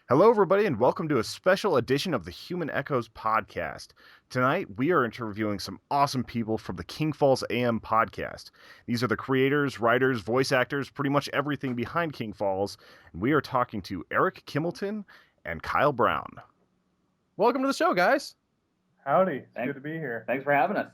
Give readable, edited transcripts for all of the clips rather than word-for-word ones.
Hello, everybody, and welcome to a special edition of the Human Echoes podcast. Tonight, we are interviewing some awesome people from the King Falls AM podcast. These are the creators, writers, voice actors, pretty much everything behind King Falls, and we are talking to Eric Kimelton and Kyle Brown. Welcome to the show, guys. Howdy. It's good to be here. Thanks for having us.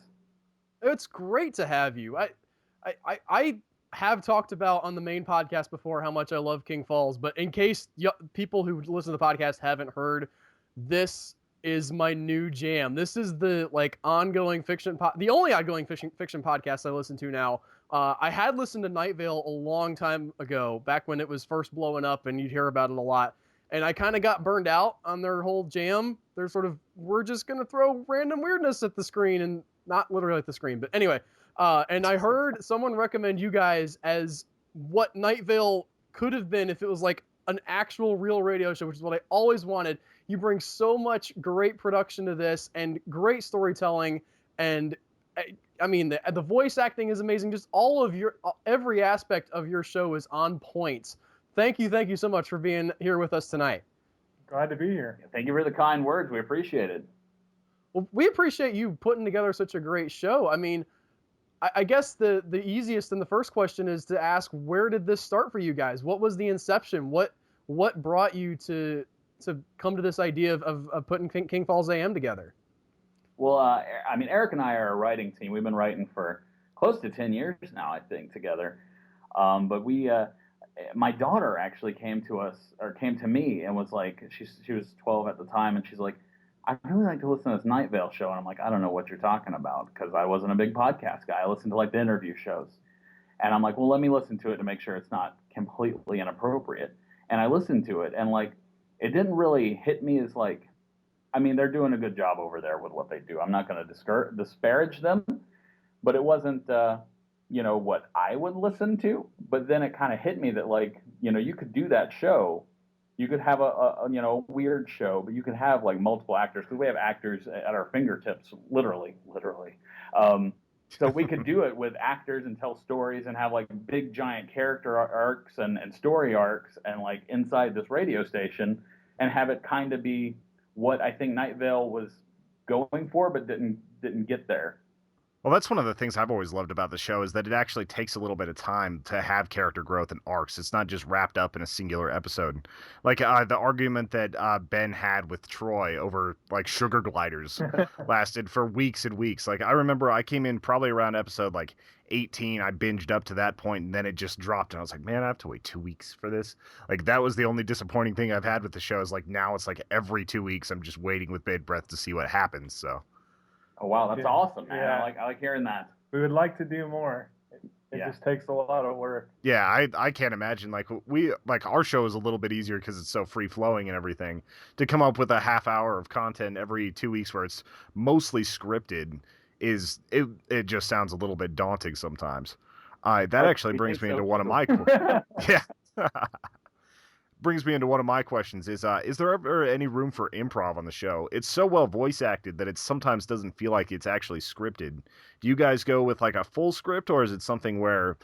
It's great to have you. I have talked about on the main podcast before how much I love King Falls, but in case people who listen to the podcast haven't heard, this is my new jam. This is the ongoing fiction, the only ongoing fiction podcast I listen to now. I had listened to Night Vale a long time ago, back when it was first blowing up and you'd hear about it a lot. And I kind of got burned out on their whole jam. They're sort of, we're just going to throw random weirdness at the screen, and not literally at the screen, but anyway. And I heard someone recommend you guys as what Night Vale could have been if it was like an actual real radio show, which is what I always wanted. You bring so much great production to this and great storytelling. And I mean, the voice acting is amazing. Just every aspect of your show is on point. Thank you so much for being here with us tonight. Glad to be here. Thank you for the kind words. We appreciate it. Well, we appreciate you putting together such a great show. I mean, I guess the easiest and the first question is to ask, where did this start for you guys? What was the inception? What brought you to come to this idea of putting King Falls AM together? Well, I mean, Eric and I are a writing team. We've been writing for close to 10 years now, I think, together. But my daughter actually came to me and was like, she was 12 at the time, and she's like, I really like to listen to this Night Vale show. And I'm like, I don't know what you're talking about, because I wasn't a big podcast guy. I listened to like the interview shows. And I'm like, well, let me listen to it to make sure it's not completely inappropriate. And I listened to it, and like, it didn't really hit me as like, I mean, they're doing a good job over there with what they do. I'm not going to disparage them, but it wasn't, what I would listen to. But then it kind of hit me that like, you could do that show. You could have a weird show, but you could have like multiple actors, because we have actors at our fingertips, literally. So we could do it with actors and tell stories and have like big giant character arcs and story arcs and like inside this radio station, and have it kind of be what I think Night Vale was going for, but didn't get there. Well, that's one of the things I've always loved about the show, is that it actually takes a little bit of time to have character growth and arcs. It's not just wrapped up in a singular episode. Like the argument that Ben had with Troy over like sugar gliders lasted for weeks and weeks. Like, I remember I came in probably around episode like 18. I binged up to that point, and then it just dropped. And I was like, man, I have to wait 2 weeks for this. Like, that was the only disappointing thing I've had with the show, is like now it's like every 2 weeks I'm just waiting with bated breath to see what happens. So. Oh, wow, that's awesome, man. Yeah. I like hearing that. We would like to do more. It just takes a lot of work. Yeah, I can't imagine. Like, our show is a little bit easier because it's so free flowing and everything. To come up with a half hour of content every 2 weeks where it's mostly scripted it just sounds a little bit daunting sometimes. That actually brings me into one of my brings me into one of my questions. Is there ever any room for improv on the show? It's so well voice acted that it sometimes doesn't feel like it's actually scripted. Do you guys go with like a full script, or is it something where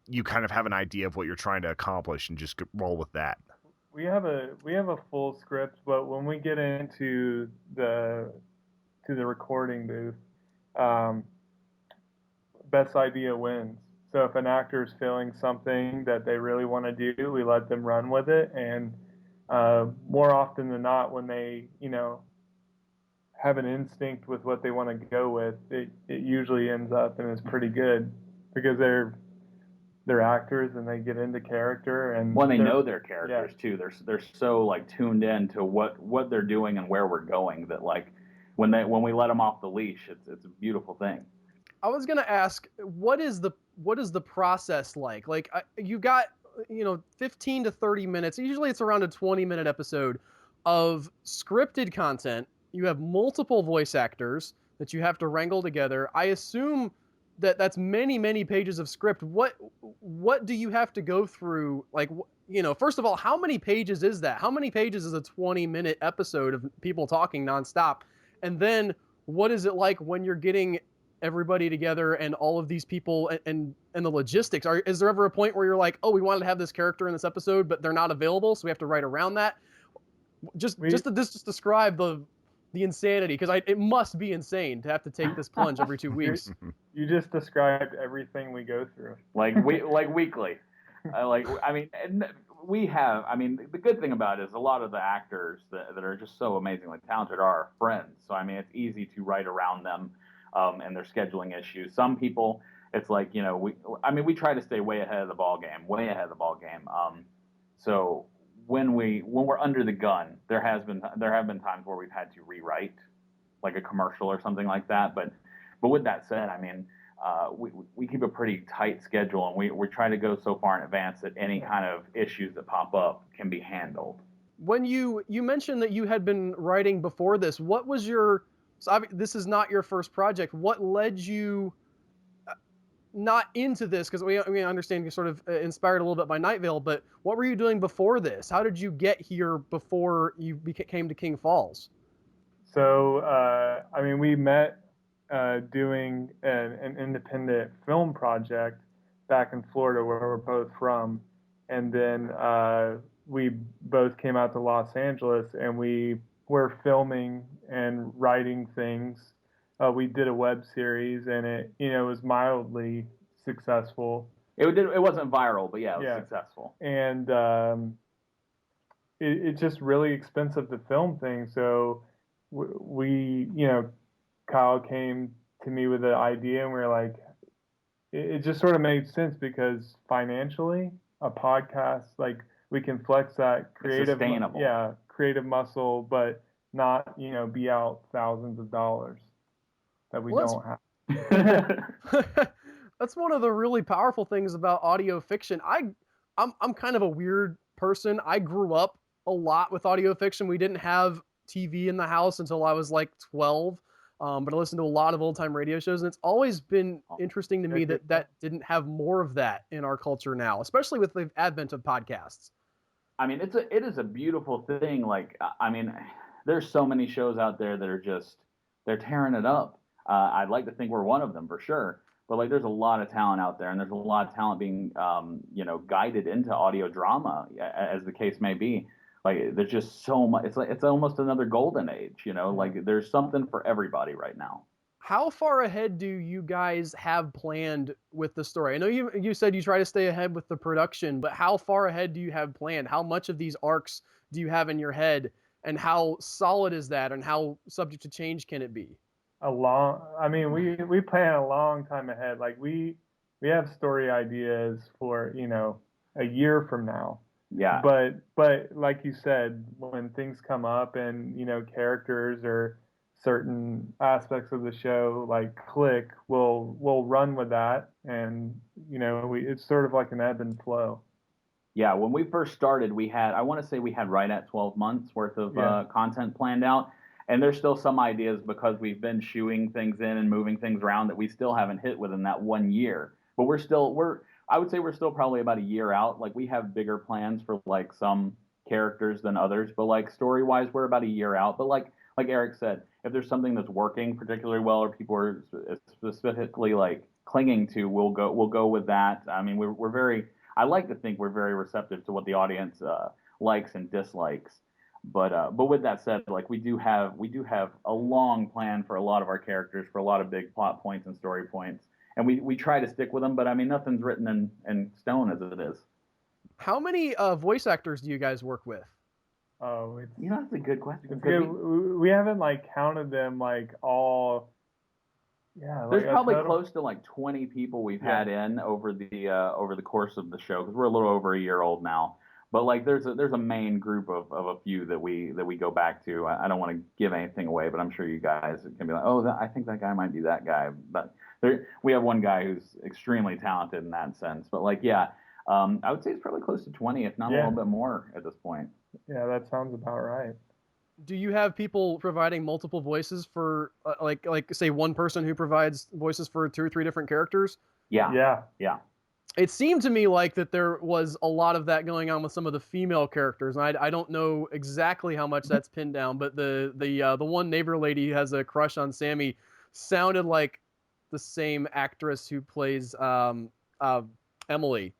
you kind of have an idea of what you're trying to accomplish and just roll with that? We have a full script, but when we get into the recording booth, best idea wins. So if an actor is feeling something that they really want to do, we let them run with it. And more often than not, when they, have an instinct with what they want to go with, it usually ends up and is pretty good, because they're actors and they get into character. And when they know their characters too, they're so like tuned in to what they're doing and where we're going, that like when we let them off the leash, it's a beautiful thing. I was gonna ask, what is the process like? Like, you got 15 to 30 minutes. Usually it's around a 20-minute episode of scripted content. You have multiple voice actors that you have to wrangle together. I assume that's many pages of script. What do you have to go through? Like, first of all, how many pages is that? How many pages is a 20-minute episode of people talking nonstop? And then what is it like when you're getting everybody together and all of these people and the logistics? Is there ever a point where you're like, oh, we wanted to have this character in this episode, but they're not available, so we have to write around that? Just describe the insanity, because it must be insane to have to take this plunge every 2 weeks. You just described everything we go through. like weekly. The good thing about it is a lot of the actors that are just so amazingly talented are our friends. So I mean, it's easy to write around them and their scheduling issues. Some people, it's like, we try to stay way ahead of the ball game. So when we're under the gun, there have been times where we've had to rewrite like a commercial or something like that. But with that said, I mean, we keep a pretty tight schedule, and we try to go so far in advance that any kind of issues that pop up can be handled. When you mentioned that you had been writing before this, what was this is not your first project. What led you not into this? Because we understand you're sort of inspired a little bit by Night Vale, but what were you doing before this? How did you get here before you came to King Falls? So, we met doing an independent film project back in Florida, where we're both from, and then we both came out to Los Angeles, and we were filming and writing things. We did a web series, and it was mildly successful. It wasn't viral, but yeah, it was successful. And it's just really expensive to film things, so we Kyle came to me with the idea, and we were like, it just sort of made sense, because financially, a podcast, like, we can flex that creative muscle, but not be out thousands of dollars that we don't have. That's one of the really powerful things about audio fiction. I'm kind of a weird person. I grew up a lot with audio fiction. We didn't have TV in the house until I was like 12. But I listened to a lot of old-time radio shows, and it's always been interesting to me that didn't have more of that in our culture now, especially with the advent of podcasts. I mean, it is a beautiful thing. Like, I mean, there's so many shows out there that are they're tearing it up. I'd like to think we're one of them for sure. But like, there's a lot of talent out there, and there's a lot of talent being, guided into audio drama, as the case may be. Like, there's just so much. It's almost another golden age, Like, there's something for everybody right now. How far ahead do you guys have planned with the story? I know you said you try to stay ahead with the production, but how far ahead do you have planned? How much of these arcs do you have in your head, and how solid is that, and how subject to change can it be? We plan a long time ahead. Like, we have story ideas for a year from now. Yeah. But like you said, when things come up and characters or certain aspects of the show like click, we'll run with that, and it's sort of like an ebb and flow. Yeah, when we first started, I want to say we had right at 12 months worth of content planned out, and there's still some ideas, because we've been shooing things in and moving things around, that we still haven't hit within that 1 year. But I would say we're still probably about a year out. Like, we have bigger plans for like some characters than others, but like story-wise, we're about a year out. But like Eric said, if there's something that's working particularly well, or people are specifically like clinging to, we'll go with that. I mean, I like to think we're very receptive to what the audience likes and dislikes. But with that said, like, we do have a long plan for a lot of our characters, for a lot of big plot points and story points. And we try to stick with them, but I mean, nothing's written in stone as it is. How many voice actors do you guys work with? Oh, that's a good question. It's good. We haven't counted them all. Yeah, there's probably close to 20 people we've had in over the course of the show, because we're a little over a year old now. But there's a main group of a few that we go back to. I don't want to give anything away, but I'm sure you guys can be like, I think that guy might be that guy. But we have one guy who's extremely talented in that sense. But I would say it's probably close to 20, if not a little bit more at this point. Yeah, that sounds about right. Do you have people providing multiple voices for say one person who provides voices for 2 or 3 different characters? Yeah. It seemed to me like that there was a lot of that going on with some of the female characters, and I don't know exactly how much that's pinned down, but the one neighbor lady who has a crush on Sammy sounded like the same actress who plays Emily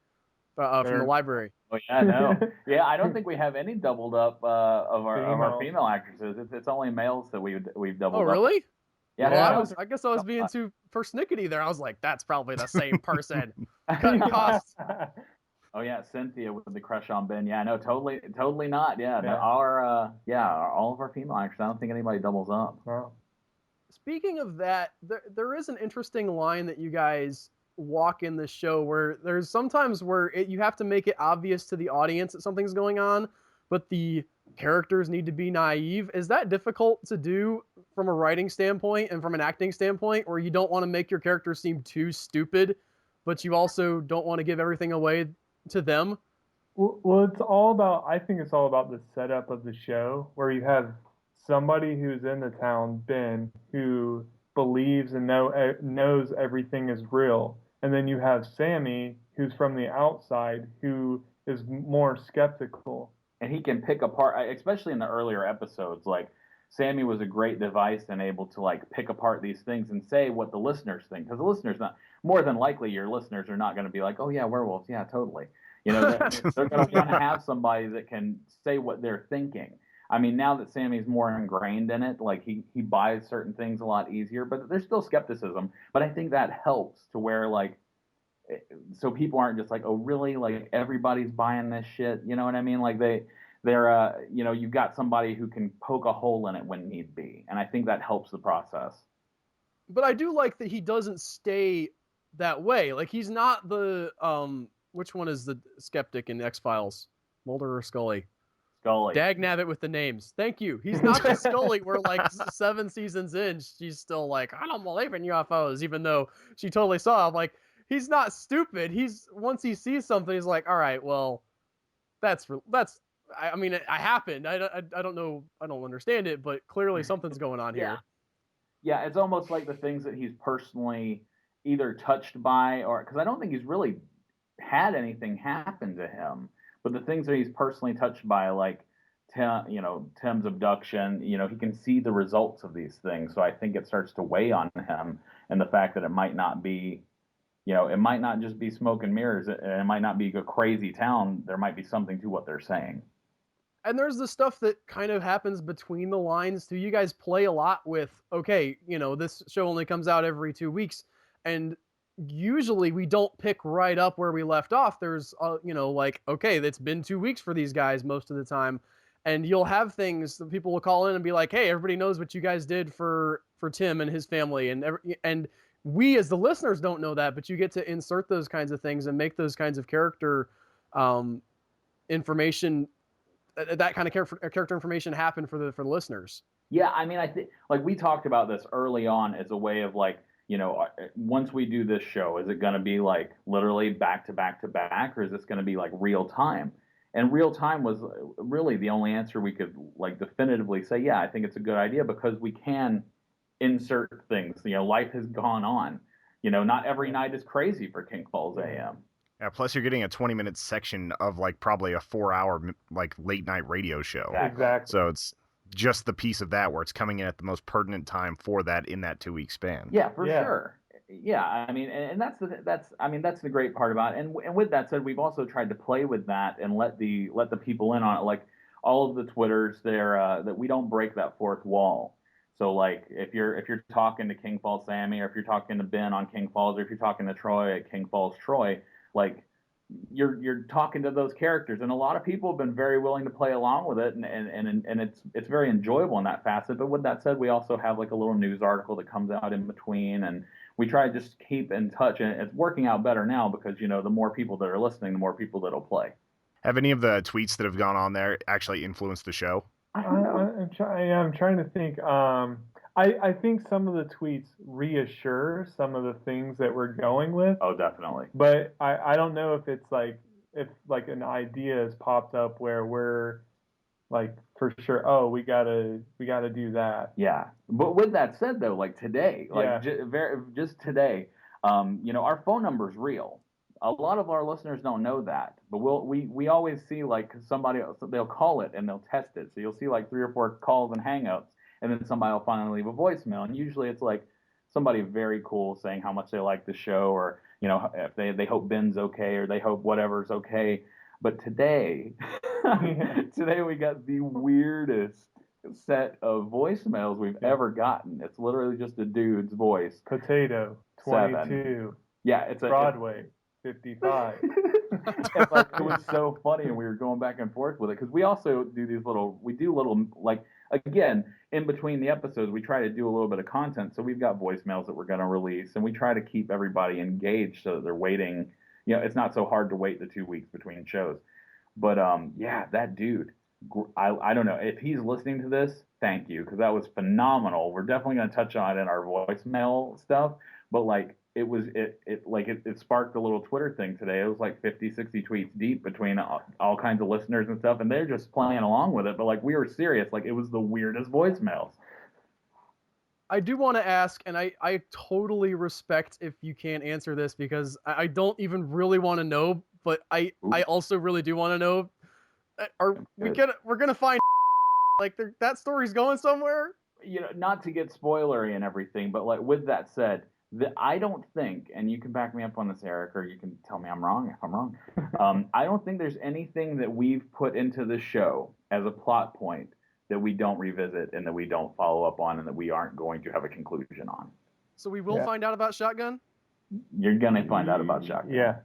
from the library. Oh yeah, no, yeah. I don't think we have any doubled up of our Females. female actresses. It's only males that we've Oh, doubled up. really? Yeah, Well, Yeah. I guess I was being too persnickety there. I was like, that's probably the same person. Cutting costs. Oh yeah, Cynthia with the crush on Ben. Yeah, no, totally not. Yeah, no, Yeah. all of our female actors. I don't think anybody doubles up. Well, Speaking of that, there is an interesting line that you guys walk in the show where there's sometimes where you have to make it obvious to the audience that something's going on, but the characters need to be naive. Is that difficult to do from a writing standpoint and from an acting standpoint, where you don't want to make your characters seem too stupid, but you also don't want to give everything away to them? well, it's all about. I think it's all about the setup of the show, where you have somebody who's in the town, Ben, who believes and knows everything is real, and then you have Sammy, who's from the outside, who is more skeptical. And he can pick apart, especially in the earlier episodes. Like Sammy was a great device and able to like pick apart these things and say what the listeners think, because the listeners not more than likely your listeners are not going to be like, oh yeah, werewolves, yeah, totally. You know, they're going to want to have somebody that can say what they're thinking. I mean, now that Sammy's more ingrained in it, like he buys certain things a lot easier, but there's still skepticism. But I think that helps to where like so people aren't just like, oh really, like everybody's buying this shit, you know what I mean? Like they're you know, you've got somebody who can poke a hole in it when need be, and I think that helps the process. But I do like that he doesn't stay that way. Like he's not the which one is the skeptic in X-Files? Mulder or Scully? Scully. Dag nabbit with the names. Thank you. He's not the Scully where like 7 seasons in, she's still like, I don't believe in UFOs, even though she totally saw. I'm like, he's not stupid. He's once he sees something, he's like, all right, well, that's. I mean, it happened. I don't know. I don't understand it, but clearly something's going on Yeah. here. Yeah, it's almost like the things that he's personally either touched by, or because I don't think he's really had anything happen to him, but the things that he's personally touched by, like Tim's abduction, you know, he can see the results of these things. So I think it starts to weigh on him, and the fact that it might not be, you know, it might not just be smoke and mirrors, it might not be a crazy town. There might be something to what they're saying. And there's the stuff that kind of happens between the lines too. You guys play a lot with, okay, you know, this show only comes out every 2 weeks, and usually we don't pick right up where we left off. There's, you know, like, okay, it's been 2 weeks for these guys most of the time, and you'll have things that people will call in and be like, hey, everybody knows what you guys did for Tim and his family, and we as the listeners don't know that, but you get to insert those kinds of things and make those kinds of character information, that kind of character information happen for the listeners. Yeah, I mean, I think like we talked about this early on as a way of like, you know, once we do this show, is it going to be like literally back to back to back, or is this going to be like real time? And real time was really the only answer we could like definitively say, yeah, I think it's a good idea, because we can insert things. You know, life has gone on. You know, not every night is crazy for King Falls AM. Yeah, plus you're getting a 20-minute section of like probably a 4-hour like late night radio show. Exactly. So it's just the piece of that where it's coming in at the most pertinent time for that in that 2-week span. Yeah, for sure. Yeah, I mean, and that's the great part about it. And with that said, we've also tried to play with that and let the people in on it. Like all of the Twitters, there that we don't break that fourth wall. So like if you're talking to King Falls Sammy, or if you're talking to Ben on King Falls, or if you're talking to Troy at King Falls Troy, like you're talking to those characters, and a lot of people have been very willing to play along with it, and it's very enjoyable in that facet. But with that said, we also have like a little news article that comes out in between, and we try to just keep in touch, and it's working out better now because, you know, the more people that are listening, the more people that'll play. Have any of the tweets that have gone on there actually influenced the show? I'm trying to think. I think some of the tweets reassure some of the things that we're going with. Oh, definitely. But I don't know if like an idea has popped up where we're like for sure, oh, we gotta do that. Yeah, but with that said, though, like today, like just today, you know, our phone number is real. A lot of our listeners don't know that, but we always see like somebody else, they'll call it and they'll test it. So you'll see like 3 or 4 calls and hangouts, and then somebody will finally leave a voicemail, and usually it's like somebody very cool saying how much they like the show, or, you know, if they hope Ben's okay, or they hope whatever's okay. But today, today we got the weirdest set of voicemails we've ever gotten. It's literally just a dude's voice. Potato, 22. Yeah, it's a Broadway, 55. and like it was so funny, and we were going back and forth with it because we also do little like again in between the episodes we try to do a little bit of content. So we've got voicemails that we're going to release, and we try to keep everybody engaged so that they're waiting. It's not so hard to wait the 2 weeks between shows. But yeah, that dude, I don't know if he's listening to this. Thank you, because that was phenomenal. We're definitely going to touch on it in our voicemail stuff, but like it sparked a little Twitter thing today. It was like 50, 60 tweets deep between all kinds of listeners and stuff, and they're just playing along with it. But like we were serious, like it was the weirdest voicemails. I do want to ask, and I totally respect if you can't answer this because I don't even really want to know, but I also really do want to know. We're gonna find like that story's going somewhere? Not to get spoilery and everything, but like with that said, I don't think, and you can back me up on this, Eric, or you can tell me I'm wrong if I'm wrong. I don't think there's anything that we've put into the show as a plot point that we don't revisit and that we don't follow up on and that we aren't going to have a conclusion on. So we will find out about Shotgun? You're gonna find out about Shotgun. Yeah.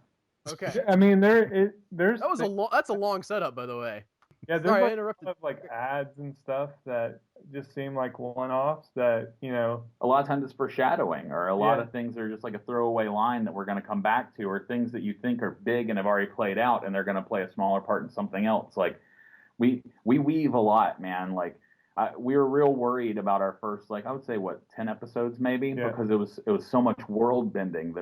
Okay. I mean, there's that's a long setup, by the way. Yeah, there's Sorry, like I interrupted. a lot of like ads and stuff that just seem like one-offs that, a lot of times it's foreshadowing, or a lot of things are just like a throwaway line that we're going to come back to, or things that you think are big and have already played out and they're going to play a smaller part in something else. Like we weave a lot, man. Like we were real worried about our first, like, I would say 10 episodes maybe, because it was so much world bending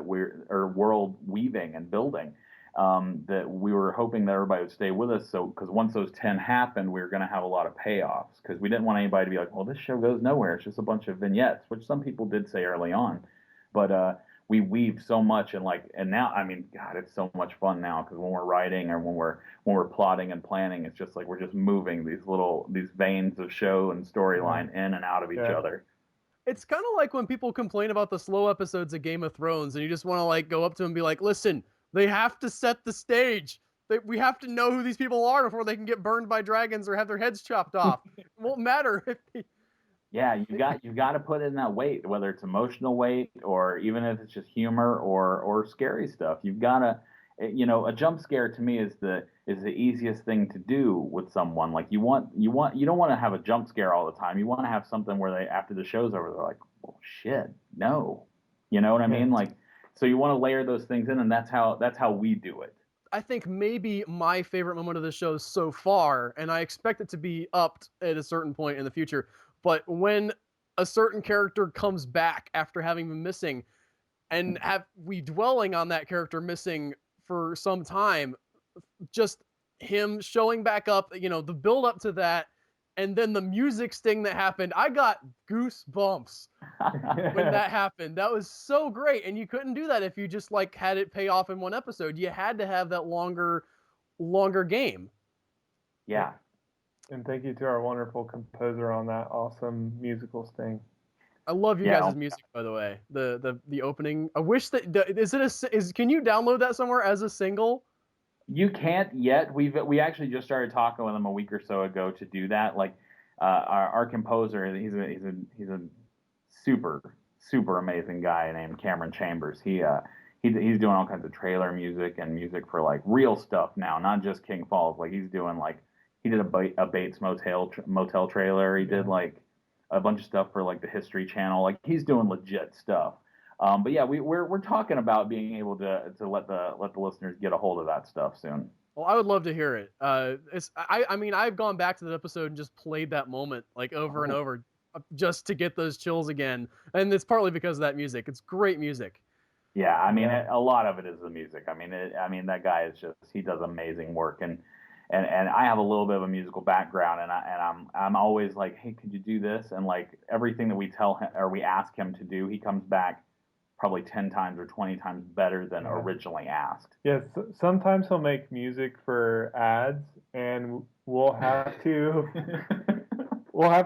or world weaving and building. That we were hoping that everybody would stay with us. So, because once those 10 happened, we were going to have a lot of payoffs, because we didn't want anybody to be like, well, this show goes nowhere. It's just a bunch of vignettes, which some people did say early on. But we weave so much, and now, I mean, God, it's so much fun now, because when we're writing or when we're plotting and planning, it's just like we're just moving these veins of show and storyline in and out of each other. It's kind of like when people complain about the slow episodes of Game of Thrones, and you just want to like go up to them and be like, listen, they have to set the stage. We have to know who these people are before they can get burned by dragons or have their heads chopped off. It won't matter if they... Yeah, you got to put in that weight, whether it's emotional weight or even if it's just humor or scary stuff. You've got to, a jump scare to me is the easiest thing to do with someone. Like you don't want to have a jump scare all the time. You want to have something where they, after the show's over, they're like, oh shit, no, you know what I mean? Like, so you want to layer those things in, and that's how we do it. I think maybe my favorite moment of the show so far, and I expect it to be upped at a certain point in the future, but when a certain character comes back after having been missing, and have we dwelling on that character missing for some time, just him showing back up, the build up to that, and then the music sting that happened, I got goosebumps when that happened. That was so great, and you couldn't do that if you just like had it pay off in one episode. You had to have that longer game. Yeah. And thank you to our wonderful composer on that awesome musical sting. I love you guys' music, by the way. The opening. I wish that can you download that somewhere as a single? You can't yet. We actually just started talking with him a week or so ago to do that. Like our composer, he's a super amazing guy named Cameron Chambers. He's doing all kinds of trailer music and music for like real stuff now, not just King Falls. Like he did a Bates Motel trailer. He did like a bunch of stuff for like the History Channel. Like he's doing legit stuff. But yeah, we're talking about being able to let the listeners get a hold of that stuff soon. Well, I would love to hear it. I mean, I've gone back to that episode and just played that moment like over and over just to get those chills again. And it's partly because of that music. It's great music. Yeah, I mean, a lot of it is the music. I mean, that guy he does amazing work, and I have a little bit of a musical background, and I'm always like, hey, could you do this? And like everything that we tell him or we ask him to do, he comes back probably 10 times or 20 times better than originally asked. Yes, sometimes he'll make music for ads, and we'll have to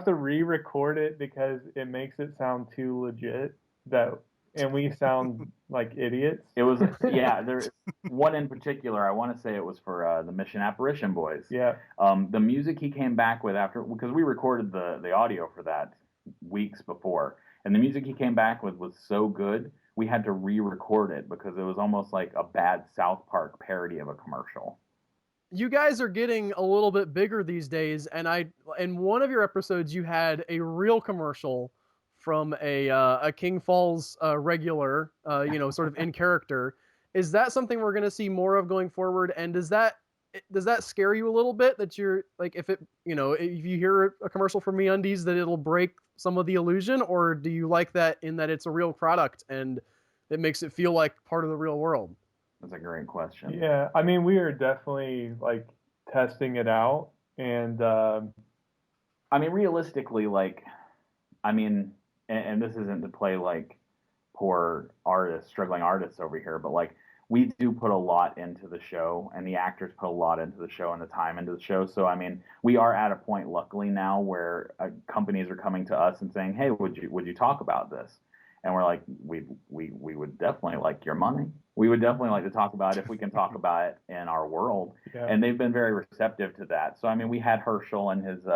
re-record it because it makes it sound too legit that and we sound like idiots. It was There's one in particular. I want to say it was for the Mission Apparition Boys. Yeah. The music he came back with after, because we recorded the audio for that weeks before, and the music he came back with was so good we had to re-record it because it was almost like a bad South Park parody of a commercial. You guys are getting a little bit bigger these days, and in one of your episodes you had a real commercial from a King Falls regular, sort of in character. Is that something we're going to see more of going forward? And does that scare you a little bit that you're like, if you hear a commercial from MeUndies, that it'll break some of the illusion, or do you like that in that it's a real product and it makes it feel like part of the real world? That's a great question. Yeah, I mean, we are definitely like testing it out, and I mean, realistically, and this isn't to play like poor artists, struggling artists over here, but like we do put a lot into the show, and the actors put a lot into the show and the time into the show. So I mean, we are at a point, luckily now, where companies are coming to us and saying, "Hey, would you talk about this?" And we're like, we would definitely like your money. We would definitely like to talk about it if we can talk about it in our world. Yeah. And they've been very receptive to that. So I mean, we had Herschel and his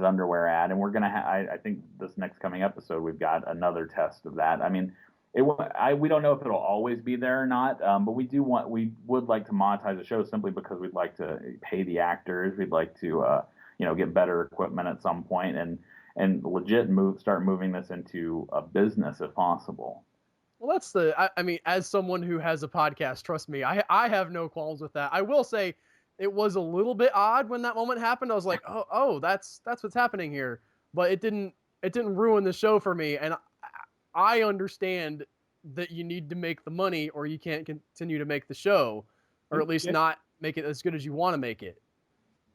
underwear ad, and we're gonna I think this next coming episode we've got another test of that. I mean, we don't know if it'll always be there or not, but we would like to monetize the show simply because we'd like to pay the actors. We'd like to get better equipment at some point and legit start moving this into a business if possible. Well, I mean, as someone who has a podcast, trust me, I have no qualms with that. I will say it was a little bit odd when that moment happened. I was like, oh, that's what's happening here. But it didn't ruin the show for me. And I understand that you need to make the money or you can't continue to make the show, or at least not make it as good as you want to make it.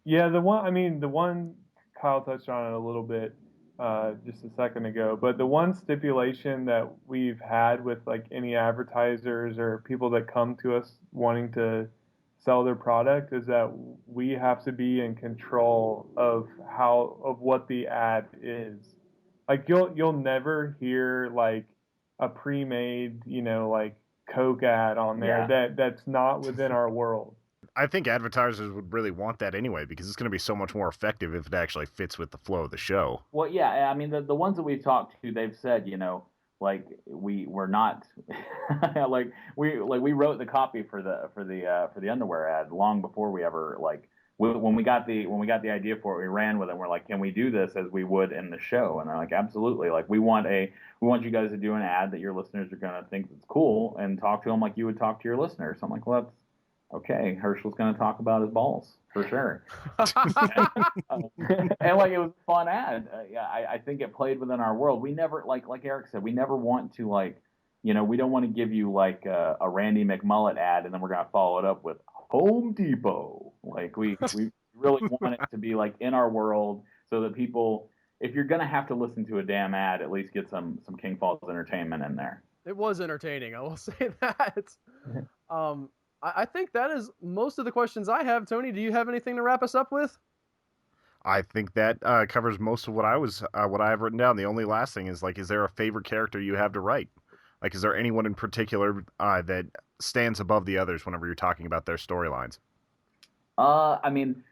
Yeah, the one Kyle touched on it a little bit just a second ago, but the one stipulation that we've had with like any advertisers or people that come to us wanting to sell their product is that we have to be in control of what the ad is. Like you'll never hear like a pre-made, like Coke ad on there that's not within our world. I think advertisers would really want that anyway because it's going to be so much more effective if it actually fits with the flow of the show. Well, yeah, I mean the ones that we've talked to, they've said, like we're not like we wrote the copy for the underwear ad long before we ever when we got the idea for it, we ran with it. And we're like, can we do this as we would in the show? And they're like, absolutely. Like we want you guys to do an ad that your listeners are going to think is cool and talk to them like you would talk to your listeners. So I'm like, well, that's okay. Herschel's going to talk about his balls for sure. And like it was a fun ad. I think it played within our world. We never like Eric said, we never want to we don't want to give you like a Randy McMullet ad and then we're going to follow it up with Home Depot. Like we really want it to be like in our world so that people, if you're going to have to listen to a damn ad, at least get some King Falls entertainment in there. It was entertaining, I will say that. I think that is most of the questions I have. Tony, do you have anything to wrap us up with? I think that covers most of what I have written down. The only last thing is is there a favorite character you have to write? Like, is there anyone in particular that stands above the others whenever you're talking about their storylines? I mean,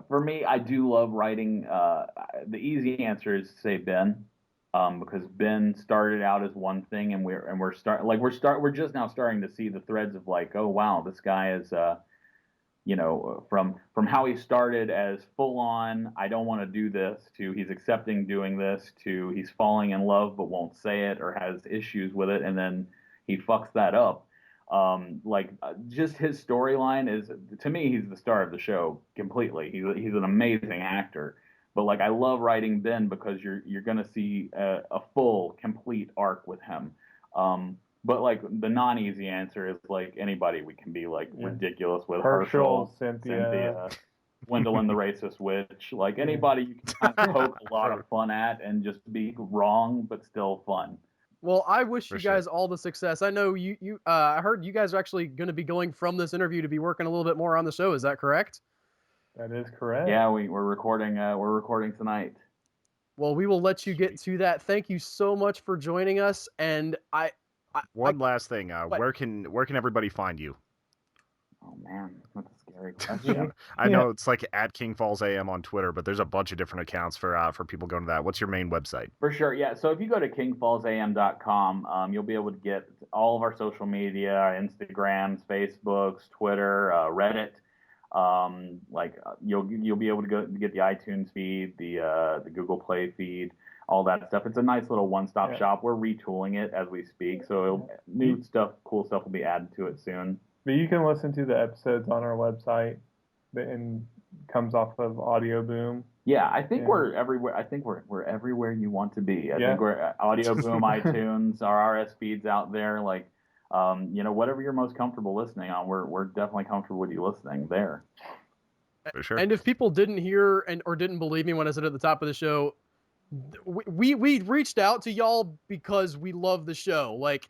for me, I do love writing. The easy answer is to say Ben, because Ben started out as one thing, and we're just now starting to see the threads of like, oh wow, this guy is from how he started as full on, I don't want to do this, to he's accepting doing this, to he's falling in love but won't say it or has issues with it, and then he fucks that up. Just his storyline is, to me, he's the star of the show completely. He's an amazing actor. But I love writing Ben because you're gonna see a full, complete arc with him. But the non-easy answer is anybody we can be ridiculous with. Herschel, Cynthia, Gwendolyn the racist witch. Anybody you can kind of poke a lot of fun at and just be wrong but still fun. Well, I wish you guys all the success. I know I heard you guys are actually going to be going from this interview to be working a little bit more on the show. Is that correct? That is correct. Yeah, we're recording. We're recording tonight. Well, we will let you get to that. Thank you so much for joining us. And One last thing, what? where can everybody find you? Oh man, that's a scary question. I know it's like at King Falls AM on Twitter, but there's a bunch of different accounts for people going to that. What's your main website? For sure, yeah. So if you go to kingfallsam.com, you'll be able to get all of our social media, our Instagrams, Facebooks, Twitter, Reddit. You'll be able to go get the iTunes feed, the Google Play feed, all that stuff. It's a nice little one-stop shop. We're retooling it as we speak, so new stuff, cool stuff will be added to it soon. But you can listen to the episodes on our website, and comes off of Audio Boom. Yeah, I think we're everywhere. I think we're everywhere you want to be. I think we're Audio Boom, iTunes, our RS feeds out there. Like, whatever you're most comfortable listening on, we're definitely comfortable with you listening there. For sure. And if people didn't hear or didn't believe me when I said at the top of the show, we reached out to y'all because we love the show. Like,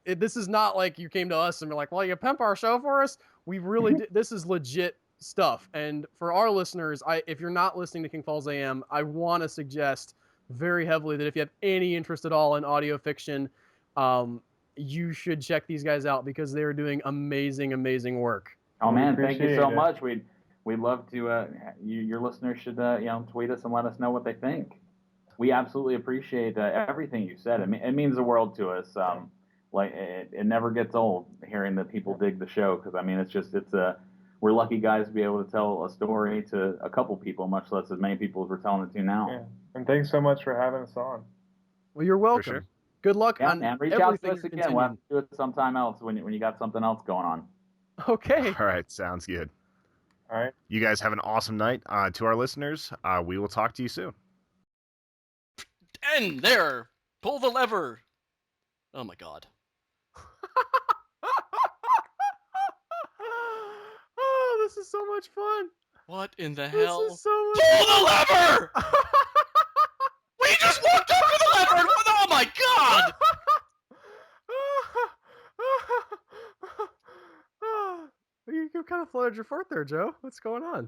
this is not like you came to us and you're like, well, you pimp our show for us. We really did. This is legit stuff. And for our listeners, if you're not listening to King Falls AM, I want to suggest very heavily that if you have any interest at all in audio fiction, you should check these guys out because they're doing amazing work. Oh man, thank you so much. We'd love to. Your listeners should tweet us and let us know what they think. We absolutely appreciate everything you said. It means the world to us. It never gets old hearing that people dig the show because we're lucky guys to be able to tell a story to a couple people, much less as many people as we're telling it to now. Yeah. And thanks so much for having us on. Well, you're welcome. For sure. Good luck on and reach everything out to us again. We'll have to do it sometime else when you got something else going on. Okay. All right, sounds good. All right. You guys have an awesome night. To our listeners, we will talk to you soon. And there, pull the lever. Oh my god. Oh, this is so much fun. What in the hell? This is so much Pull the lever! We just walked up to the lever! Oh my god! You kind of fluttered your fort there, Joe. What's going on?